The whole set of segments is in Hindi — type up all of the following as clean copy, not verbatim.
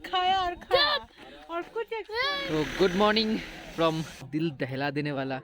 खाया और कुछ तो गुड मॉर्निंग फ्रॉम दिल दहला देने वाला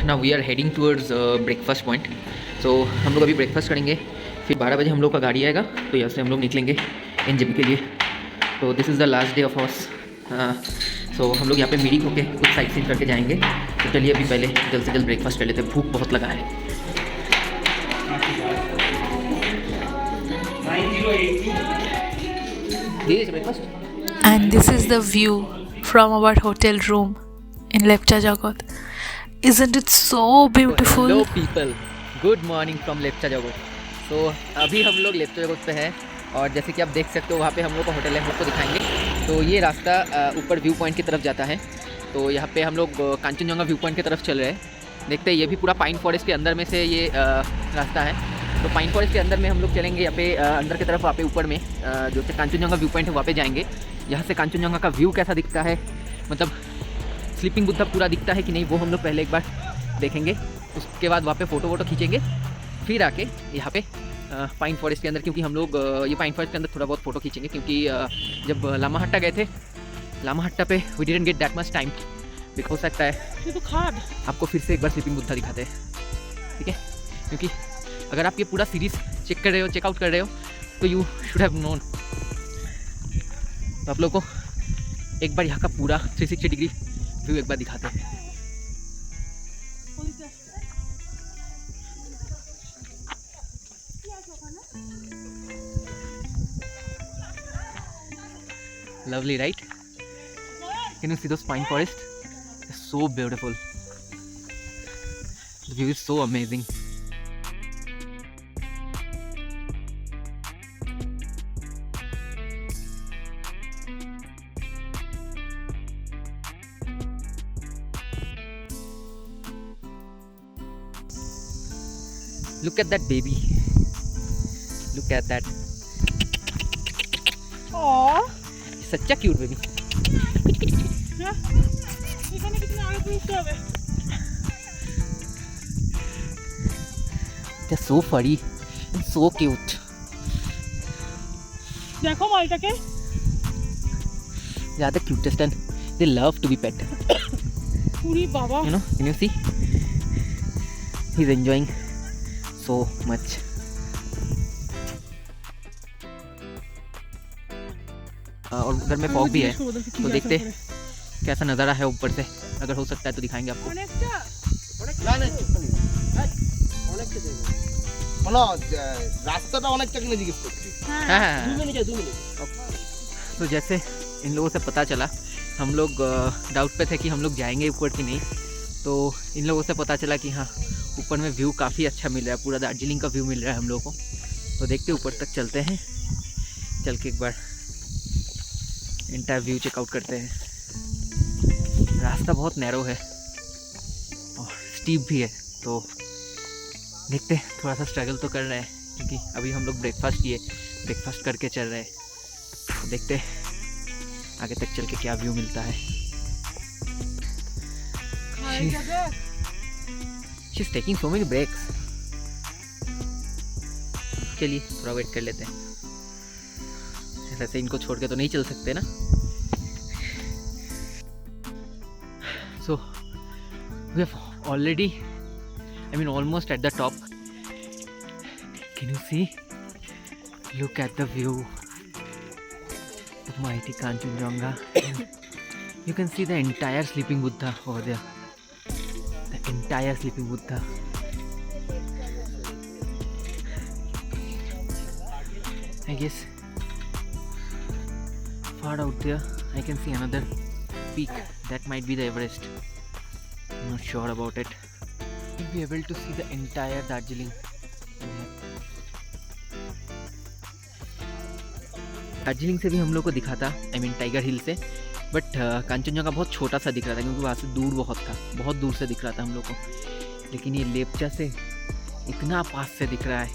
now we are heading towards breakfast point. So हम लोग अभी ब्रेकफास्ट करेंगे, फिर 12 बजे हम लोग का गाड़ी आएगा, तो यहाँ से हम लोग निकलेंगे एनजेपी के लिए। तो this is the last day of ours. So हम लोग यहाँ पे मीटिंग होके कुछ साइट सीन करके जाएंगे। तो चलिए अभी पहले जल्द से जल्द ब्रेकफास्ट कर लेते हैं, भूख बहुत लगा है। And this is the view from our hotel room in Lepcha Jagat. Isn't it so beautiful? Hello people, good morning from Lepcha जगत। तो अभी हम लोग लेप्चा जगत पे हैं और जैसे कि आप देख सकते हो वहाँ पे हम लोग का होटल है, हम लोग को दिखाएंगे। तो ये रास्ता ऊपर व्यू पॉइंट की तरफ जाता है। तो यहाँ पे हम लोग कांचनजंगा व्यू पॉइंट की तरफ चल रहे हैं। देखते हैं, ये भी पूरा पाइन फॉरेस्ट के अंदर में से ये रास्ता है। तो पाइन फॉरेस्ट के अंदर में हम लोग चलेंगे, यहाँ पे अंदर की तरफ वहाँ पे ऊपर में जो कांचनजंगा व्यू पॉइंट है वहाँ पे जाएंगे। यहाँ से कांचनजंगा का व्यू कैसा दिखता है, मतलब स्लीपिंग बुद्धा पूरा दिखता है कि नहीं, वो हम लोग पहले एक बार देखेंगे। उसके बाद वहाँ पे फ़ोटो वोटो खींचेंगे, फिर आके यहाँ पे पाइन फॉरेस्ट के अंदर, क्योंकि हम लोग ये पाइन फॉरेस्ट के अंदर थोड़ा बहुत फ़ोटो खींचेंगे, क्योंकि जब लामाहट्टा गए थे, लामाहट्टा पे we didn't get that much time. हो सकता है तो खाद आपको फिर से एक बार स्लीपिंग बुद्धा दिखाते हैं, ठीक है? क्योंकि अगर आप ये पूरा सीरीज़ चेक कर रहे हो, चेकआउट कर रहे हो, तो यू शुड हैव नोन। तो आप लोग को एक बार यहाँ का पूरा 360 डिग्री व्यू एक बार दिखाते हैं। Lovely, right? Can you see those pine forest? It's so beautiful. The view is so amazing. Look at that baby. Look at that. Aww. Such a cute baby. এখানে কিছু আগে পুষতে হবে। They're so furry and so cute. দেখো মালটাকে। They are the cutest and they love to be pet. Puri বাবা। You know, can you see? He's enjoying so much. और उधर में फॉग भी है, तो देखते कैसा नज़ारा है ऊपर से। अगर हो सकता है तो दिखाएंगे आपको। রাস্তাটা অনেকটা কিনে জিজ্ঞেস করছি। हाँ। 2 মিনিট। तो जैसे इन लोगों से पता चला, हम लोग डाउट पे थे कि हम लोग जाएंगे ऊपर कि नहीं, तो इन लोगों से पता चला कि हाँ ऊपर में व्यू काफ़ी अच्छा मिल रहा है, पूरा दार्जिलिंग का व्यू मिल रहा है हम लोगों को। तो देखते ऊपर तक चलते हैं, चल के एक बार इंटरव्यू चेकआउट करते हैं। रास्ता बहुत नैरो है और स्टीप भी है, तो देखते हैं, थोड़ा सा स्ट्रगल तो कर रहे हैं, क्योंकि अभी हम लोग ब्रेकफास्ट किए, ब्रेकफास्ट करके चल रहे हैं। तो देखते हैं आगे तक चल के क्या व्यू मिलता है। She's taking so many breaks. चलिए थोड़ा वेट कर लेते हैं, ऐसे इनको छोड़ के तो नहीं चल सकते ना। So we have already, I mean almost at the top. Can you see? Look at the view of mighty Kanchenjunga. You can see the entire sleeping Buddha over there. The entire sleeping Buddha. I guess far out there I can see another peak. That might be the Everest. I'm not sure about it. You'll be able to see the entire Darjeeling. Darjeeling से भी हम लोग को दिखा था, I mean टाइगर हिल से, बट कांचनजंगा बहुत छोटा सा दिख रहा था, क्योंकि वहाँ से दूर बहुत था, बहुत दूर से दिख रहा था हम लोग को। लेकिन ये लेप्चा से इतना पास से दिख रहा है,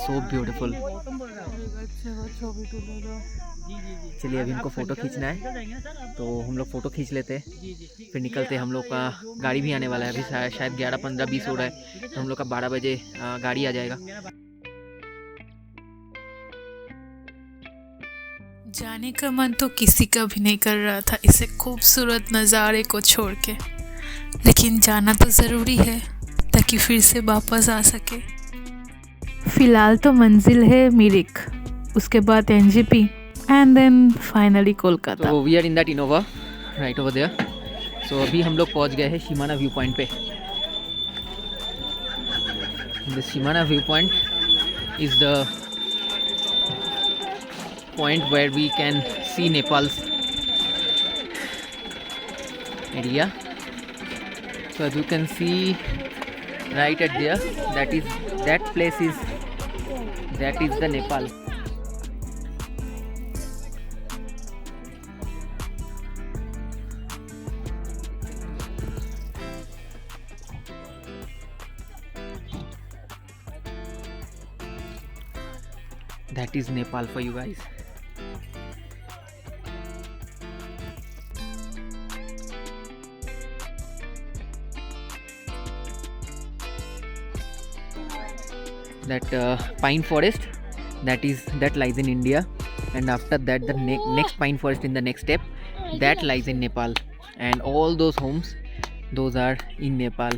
सो ब्यूटीफुल। चलिए अभी इनको फ़ोटो खींचना है तो हम लोग फ़ोटो खींच लेते हैं, फिर निकलते हैं। हम लोग का गाड़ी भी आने वाला है, अभी शायद 11:15-20 हो रहा है, तो हम लोग का 12 बजे गाड़ी आ जाएगा। जाने का मन तो किसी का भी नहीं कर रहा था इसे खूबसूरत नज़ारे को छोड़ के, लेकिन जाना तो ज़रूरी है ताकि फिर से वापस आ सके। फ़िलहाल तो मंजिल है मिरिक, उसके बाद NJP and then finally Kolkata. तो we are in that Innova right over there. So अभी हम लोग पहुंच गए हैं शिमाना व्यू पॉइंट पे। This Shimana view point is the point where we can see Nepal's area. So as you can see right at there, that place is the Nepal. That is Nepal for you guys. That pine forest that lies in India, and after that the next pine forest in the next step that lies in Nepal, and all those homes, those are in Nepal.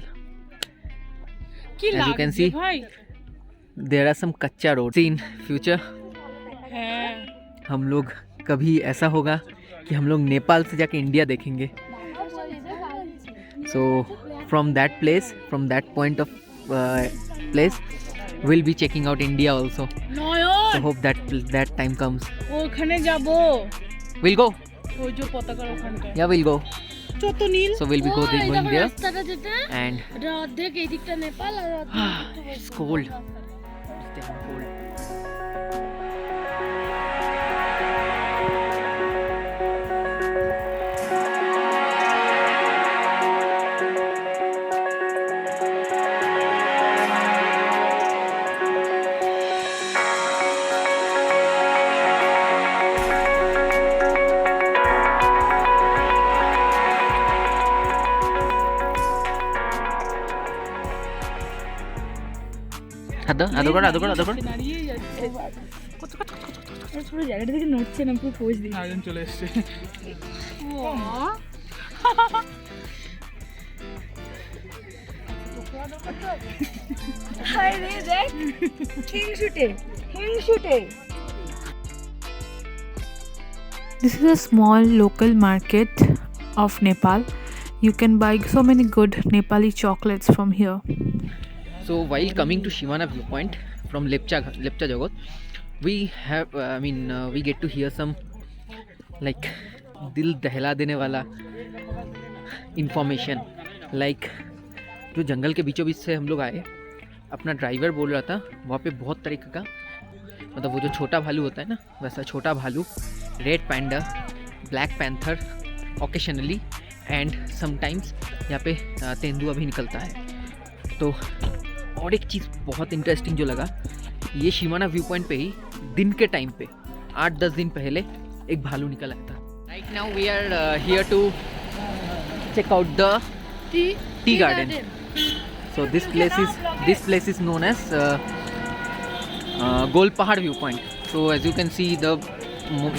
As you can see, there are some kacha roads. In future हम लोग कभी ऐसा होगा कि हम लोग नेपाल से जाके इंडिया देखेंगे. So from that place, from that point of place, we'll be checking out India also. So hope that time comes. ওখানে যাব। We'll go. ওই যে পতাকার ওখানটা। Yeah, we'll go. যত নীল। So we'll be going there. রাস্তাটা যেটা And অর্ধেক এই দিকটা নেপাল আর অর্ধেক it's cold. It's damn cold. আদর কর দাঁড়িয়ে যাচ্ছে। পুরো জায়গাটা থেকে নড়ছে না, পুরো পোজ দিয়ে আয়োজন চলে এসেছে। This is a small local market of Nepal. You can buy so many good Nepali chocolates from here. So while coming to Shimana viewpoint from Lepcha Jagat, we have we get to hear some like dil dehla dene wala information. Like जो जंगल के बीचों बीच से हम लोग आए, अपना ड्राइवर बोल रहा था वहाँ पे बहुत तरीके का, मतलब वो जो छोटा भालू होता है ना, वैसा छोटा भालू, red panda, black panther occasionally, and sometimes यहाँ पे तेंदुआ भी निकलता है. तो और एक चीज़ बहुत इंटरेस्टिंग जो लगा, ये शिमाना व्यू पॉइंट पे ही दिन के टाइम पे 8-10 दिन पहले एक भालू निकल आया था. Right now we are here to check out the tea garden. So this place is known as Gol Pahar view point. So as you can see the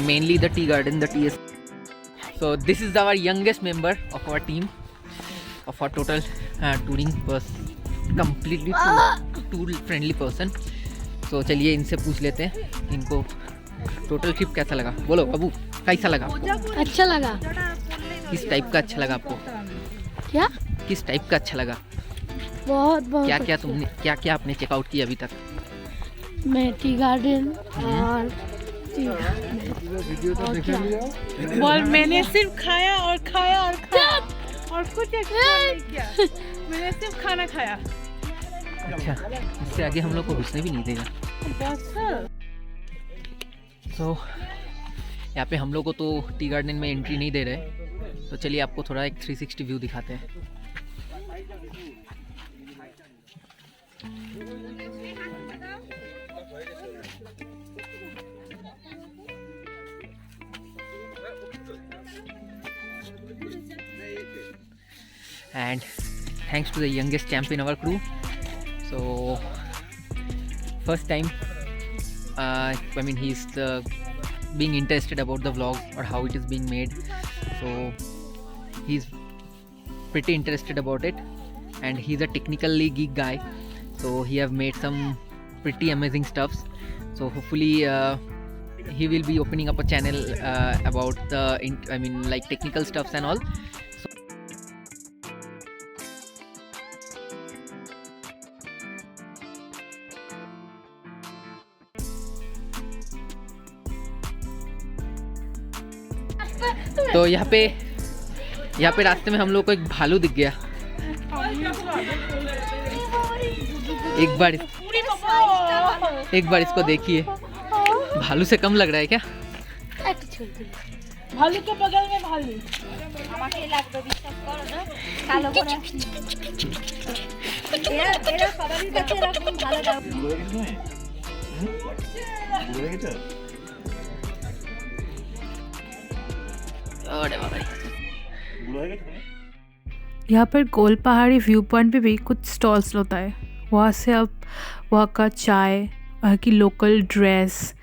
mainly the tea garden, the TS. So this is our youngest member of our team, of our total touring bus, completely tour friendly person. So चलिए इनसे पूछ लेते हैं इनको टोटल ट्रिप कैसा लगा. बोलो अबू, कैसा लगा आपको? अच्छा लगा. किस टाइप का अच्छा लगा आपको? क्या किस टाइप का अच्छा लगा? बहुत क्या क्या आपने चेकआउट किया अभी तक? मैं टी गार्डन और बोल, मैंने सिर्फ खाया और कुछ एक्स्ट्रा नहीं किया. मैंने सिर्फ खाना खाया. अच्छा, इससे आगे हम लोग को घुसने भी नहीं देगा. सो यहाँ पे हम लोग को तो टी गार्डन में एंट्री नहीं दे रहे, तो चलिए आपको थोड़ा एक 360 व्यू दिखाते हैं. And thanks to the youngest champ in our crew. So first time I mean he's being interested about the vlog or how it is being made, so he's pretty interested about it, and he's a technically geek guy, so he have made some pretty amazing stuffs. So hopefully he will be opening up a channel about the like technical stuffs and all. तो यहाँ पे रास्ते में हम लोग को एक भालू दिख गया। एक बार इसको देखिए, भालू से कम लग रहा है क्या? भालू के बगल में भालू। यहाँ पर गोल पहाड़ी व्यू पॉइंट पे भी कुछ स्टॉल्स होता है। वहाँ से आप वहाँ का चाय, वहाँ की local dress,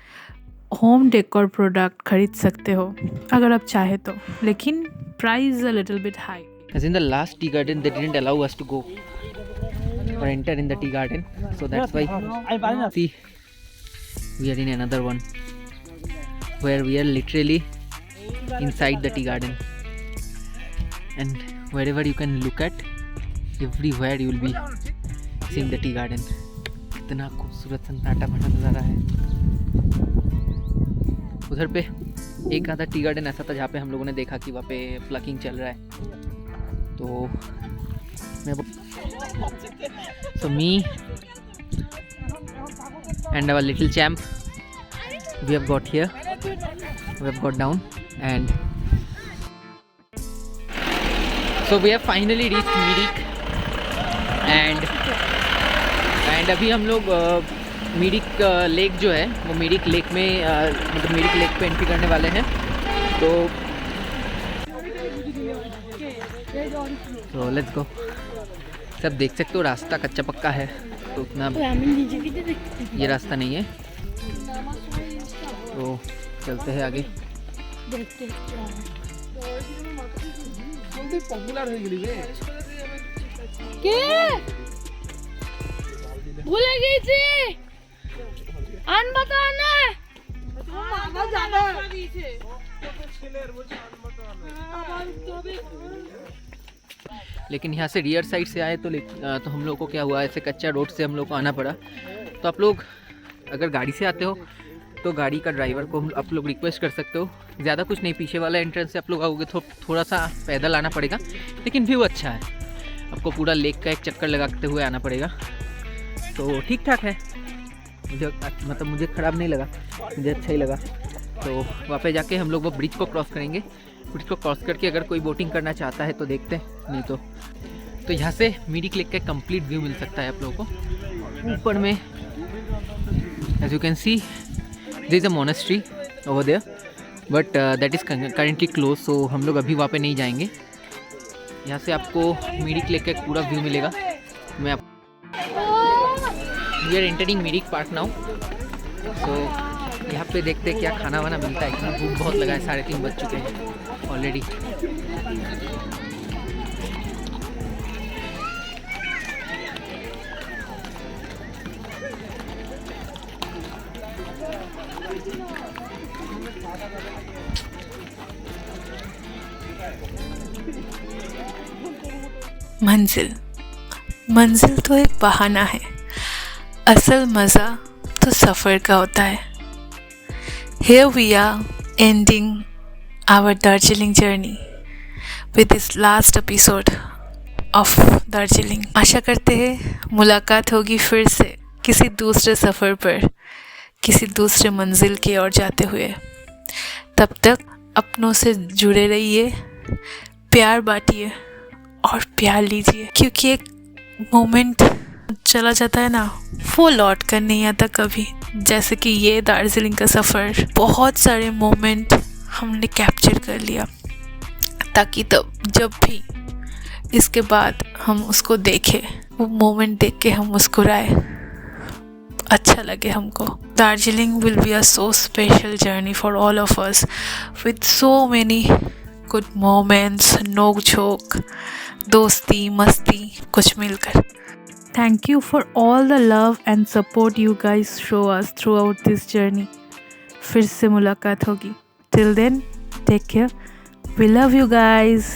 home decor product खरीद सकते हो अगर आप चाहे तो, लेकिन price a little bit high. As in the last tea garden, they didn't allow us to go or enter in the tea garden, so that's why. See, we are in another one where we are literally inside the tea garden, and wherever you can look at, everywhere you will be seeing the tea garden. कितना खूबसूरत सन्नाटा भरा नज़ारा है। उधर पे एक आधा टी गार्डन ऐसा था जहाँ पे हम लोगों ने देखा कि वहाँ पे प्लकिंग चल रहा है, तो so me and our little champ, we have got here, we have got down, and so we have finally reached Mirik, and अभी हम लोग मिरिक लेक जो है वो मिरिक लेक में मतलब मिरिक लेक पे एंट्री करने वाले हैं। तो लेट्स गो। सब देख सकते हो रास्ता कच्चा पक्का है, तो उतना ये रास्ता नहीं है, तो चलते हैं आगे। भूल गई थी आन बताना। लेकिन यहाँ से रियर साइड से आए तो हम लोग को क्या हुआ, ऐसे कच्चा रोड से हम लोग को आना पड़ा। तो आप लोग अगर गाड़ी से आते हो तो गाड़ी का ड्राइवर को आप लोग रिक्वेस्ट कर सकते हो, ज़्यादा कुछ नहीं, पीछे वाला एंट्रेंस से आप लोग आओगे तो थोड़ा सा पैदल आना पड़ेगा, लेकिन व्यू अच्छा है। आपको पूरा लेक का एक चक्कर लगाते हुए आना पड़ेगा, तो ठीक ठाक है। मुझे ख़राब नहीं लगा, मुझे अच्छा ही लगा। तो वहाँ पे जाके हम लोग वो ब्रिज को क्रॉस करेंगे। ब्रिज को क्रॉस करके अगर कोई बोटिंग करना चाहता है तो देखते हैं, नहीं तो यहाँ से मिरिक लेक का कंप्लीट व्यू मिल सकता है आप लोगों को। ऊपर में as you can see there is a monastery over there, but that is currently close, so हम लोग अभी वहाँ पे नहीं जाएंगे। यहाँ से आपको मिरिक लेक का एक पूरा व्यू मिलेगा। We are entering Mirik park now. So यहाँ पे देखते हैं क्या खाना वाना मिलता है, क्योंकि भूख बहुत लगा है, 3:30 बज चुके हैं ऑलरेडी। मंजिल तो एक बहाना है, असल मज़ा तो सफ़र का होता है। Here we are ending our Darjeeling journey with this last episode of Darjeeling. आशा करते हैं मुलाकात होगी फिर से किसी दूसरे सफ़र पर, किसी दूसरे मंजिल की ओर जाते हुए। तब तक अपनों से जुड़े रहिए, प्यार बांटिए और प्यार लीजिए, क्योंकि एक मोमेंट चला जाता है ना, वो लौट कर नहीं आता कभी। जैसे कि ये दार्जिलिंग का सफ़र, बहुत सारे मोमेंट हमने कैप्चर कर लिया, ताकि तब जब भी इसके बाद हम उसको देखें, वो मोमेंट देख के हम मुस्कुराए, अच्छा लगे हमको। Darjeeling will be a so special journey for all of us, with so many good moments, नोक झोंक, दोस्ती, मस्ती, कुछ मिलकर। Thank you for all the love and support you guys show us throughout this journey. फिर से मुलाकात होगी. Till then, take care. We love you guys.